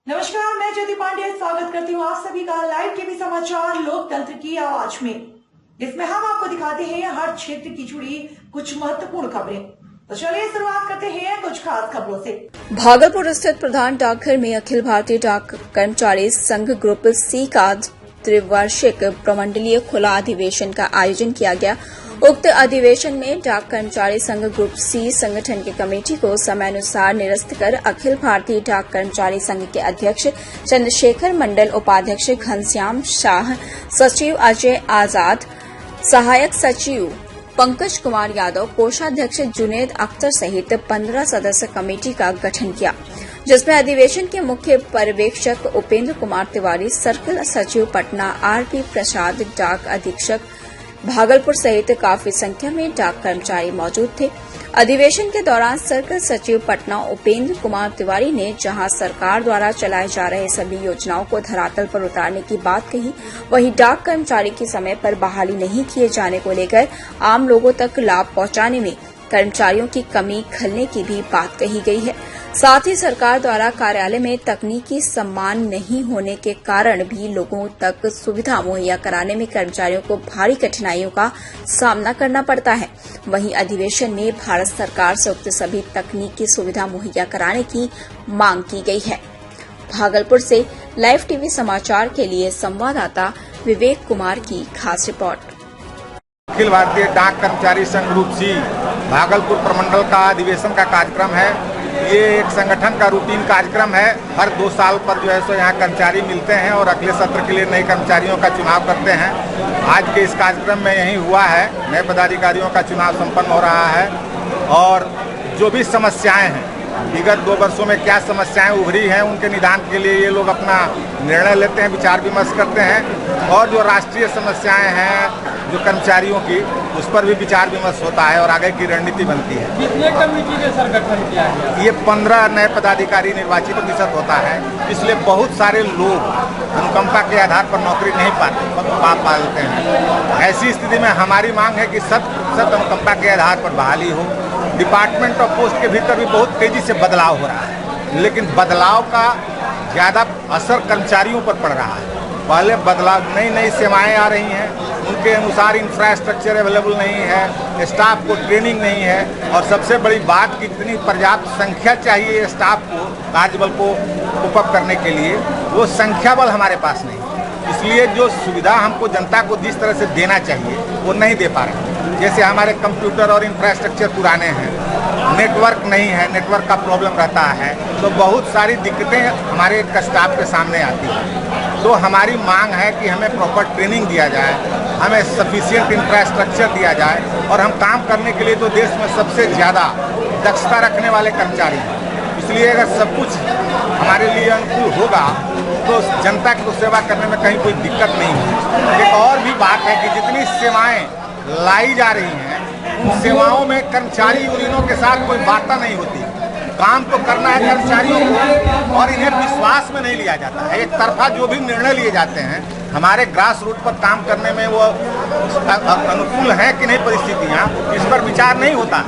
नमस्कार, मैं ज्योति पांडे स्वागत करती हूँ आप सभी का लाइव टीवी समाचार लोकतंत्र की आवाज में, जिसमें हम आपको दिखाते हैं हर क्षेत्र की जुड़ी कुछ महत्वपूर्ण खबरें। तो चलिए शुरुआत करते हैं कुछ खास खबरों से। भागलपुर स्थित प्रधान डाकघर में अखिल भारतीय डाक कर्मचारी संघ ग्रुप सी का त्रिवार्षिक प्रमंडलीय खुला अधिवेशन का आयोजन किया गया। उक्त अधिवेशन में डाक कर्मचारी संघ ग्रुप सी संगठन की कमेटी को समयानुसार निरस्त कर अखिल भारतीय डाक कर्मचारी संघ के अध्यक्ष चंद्रशेखर मंडल, उपाध्यक्ष घनश्याम शाह, सचिव अजय आजाद, सहायक सचिव पंकज कुमार यादव, कोषाध्यक्ष जुनेद अख्तर सहित 15 सदस्य कमेटी का गठन किया, जिसमें अधिवेशन के मुख्य पर्यवेक्षक उपेंद्र कुमार तिवारी, सर्कल सचिव पटना आरपी प्रसाद, डाक अधीक्षक भागलपुर सहित काफी संख्या में डाक कर्मचारी मौजूद थे। अधिवेशन के दौरान सर्कल सचिव पटना उपेंद्र कुमार तिवारी ने जहां सरकार द्वारा चलाए जा रहे सभी योजनाओं को धरातल पर उतारने की बात कही, वहीं डाक कर्मचारी की समय पर बहाली नहीं किए जाने को लेकर आम लोगों तक लाभ पहुंचाने में कर्मचारियों की कमी खलने की भी बात कही गई है। साथ ही सरकार द्वारा कार्यालय में तकनीकी सम्मान नहीं होने के कारण भी लोगों तक सुविधा मुहैया कराने में कर्मचारियों को भारी कठिनाइयों का सामना करना पड़ता है। वहीं अधिवेशन में भारत सरकार से उक्त सभी तकनीकी सुविधा मुहैया कराने की मांग की गई है। भागलपुर से लाइव टीवी समाचार के लिए संवाददाता विवेक कुमार की खास रिपोर्ट। अखिल भारतीय डाक कर्मचारी संघ ग्रुप सी भागलपुर प्रमंडल का अधिवेशन का कार्यक्रम है। ये एक संगठन का रूटीन कार्यक्रम है। हर 2 साल पर जो है सो यहाँ कर्मचारी मिलते हैं और अगले सत्र के लिए नए कर्मचारियों का चुनाव करते हैं। आज के इस कार्यक्रम में यही हुआ है। नए पदाधिकारियों का चुनाव संपन्न हो रहा है और जो भी समस्याएं हैं, विगत 2 वर्षों में क्या समस्याएं उभरी हैं, उनके निदान के लिए ये लोग अपना निर्णय लेते हैं, विचार विमर्श करते हैं और जो राष्ट्रीय समस्याएं हैं जो कर्मचारियों की, उस पर भी विचार विमर्श होता है और आगे की रणनीति बनती है। कितने कमेटी का सर गठन किया है? ये 15 नए पदाधिकारी निर्वाचित प्रतिशत होता है, इसलिए बहुत सारे लोग अनुकंपा के आधार पर नौकरी नहीं पाते हैं। ऐसी स्थिति में हमारी मांग है कि 100% अनुकंपा के आधार पर बहाली हो। डिपार्टमेंट ऑफ पोस्ट के भीतर भी बहुत तेजी से बदलाव हो रहा है, लेकिन बदलाव का ज़्यादा असर कर्मचारियों पर पड़ रहा है। पहले बदलाव, नई नई सेवाएं आ रही हैं, उनके अनुसार इंफ्रास्ट्रक्चर अवेलेबल नहीं है, स्टाफ को ट्रेनिंग नहीं है और सबसे बड़ी बात कि इतनी पर्याप्त संख्या चाहिए स्टाफ को, कार्यबल को कोप करने के लिए, वो संख्या बल हमारे पास नहीं। इसलिए जो सुविधा हमको जनता को जिस तरह से देना चाहिए वो नहीं दे पा रहे। जैसे हमारे कंप्यूटर और इंफ्रास्ट्रक्चर पुराने हैं, नेटवर्क नहीं है, नेटवर्क का प्रॉब्लम रहता है, तो बहुत सारी दिक्कतें हमारे स्टाफ के सामने आती हैं। तो हमारी मांग है कि हमें प्रॉपर ट्रेनिंग दिया जाए, हमें सफिशिएंट इंफ्रास्ट्रक्चर दिया जाए और हम काम करने के लिए तो देश में सबसे ज़्यादा दक्षता रखने वाले कर्मचारी हैं। इसलिए अगर सब कुछ हमारे लिए अनुकूल होगा तो जनता की सेवा करने में कहीं कोई दिक्कत नहीं है। एक और भी बात है कि जितनी सेवाएं लाई जा रही हैं, उन सेवाओं में कर्मचारी यूनियनों के साथ कोई वार्ता नहीं होती। काम तो करना है कर्मचारियों को और इन्हें विश्वास में नहीं लिया जाता है। एक तरफा जो भी निर्णय लिए जाते हैं, हमारे ग्रास रूट पर काम करने में वो अनुकूल है कि नहीं परिस्थितियाँ, इस पर विचार नहीं होता।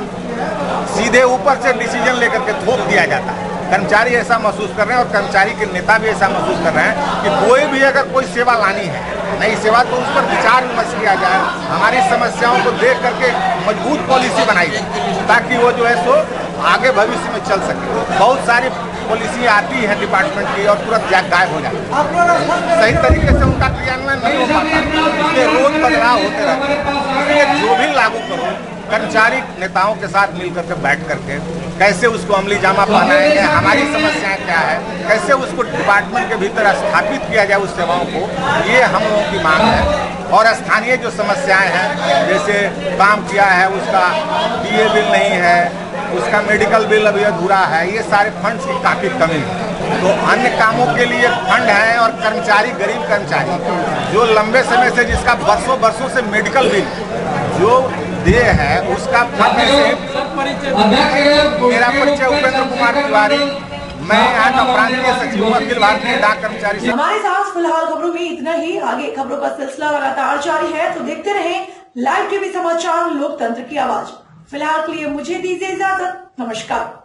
सीधे ऊपर से डिसीजन लेकर के थोप दिया जाता है। कर्मचारी ऐसा महसूस कर रहे हैं और कर्मचारी के नेता भी ऐसा महसूस कर रहे हैं कि कोई भी अगर कोई सेवा लानी है, नई सेवा, तो उस पर विचार विमर्श किया जाए, हमारी समस्याओं को देख करके मजबूत पॉलिसी बनाई जाए ताकि वो जो है सो आगे भविष्य में चल सके। बहुत सारी पॉलिसी आती है डिपार्टमेंट की और तुरंत गायब हो जाती है, सही तरीके से उनका क्रियान्वयन नहीं हो पाता, इसलिए रोज बदलाव होते रहते हैं। इसलिए जो भी लागू करो, कर्मचारी नेताओं के साथ मिलकर के बैठ करके कैसे उसको अमली जामा पहनाएंगे, हमारी समस्याएं क्या है, कैसे उसको डिपार्टमेंट के भीतर स्थापित किया जाए उस सेवाओं को, ये हम लोगों की मांग है। और स्थानीय जो समस्याएं हैं, जैसे काम किया है उसका DA बिल नहीं है, उसका मेडिकल बिल अभी अधूरा है, ये सारे फंड्स की काफ़ी कमी है। तो अन्य कामों के लिए फंड है और कर्मचारी, गरीब कर्मचारी जो लंबे समय से, जिसका वर्षों से मेडिकल बिल जो दे है, उसका फंड मेरा परिचय उपेंद्र कुमार तिवारी, मैं यहाँ का प्रांतीय सचिव हूँ अखिल भारतीय डाक कर्मचारी। हमारे साथ फिलहाल खबरों में इतना ही। आगे खबरों का सिलसिला लगातार जारी है, तो देखते रहें लाइव टीवी समाचार लोकतंत्र की आवाज। फिलहाल के लिए मुझे दीजिए इजाजत। नमस्कार।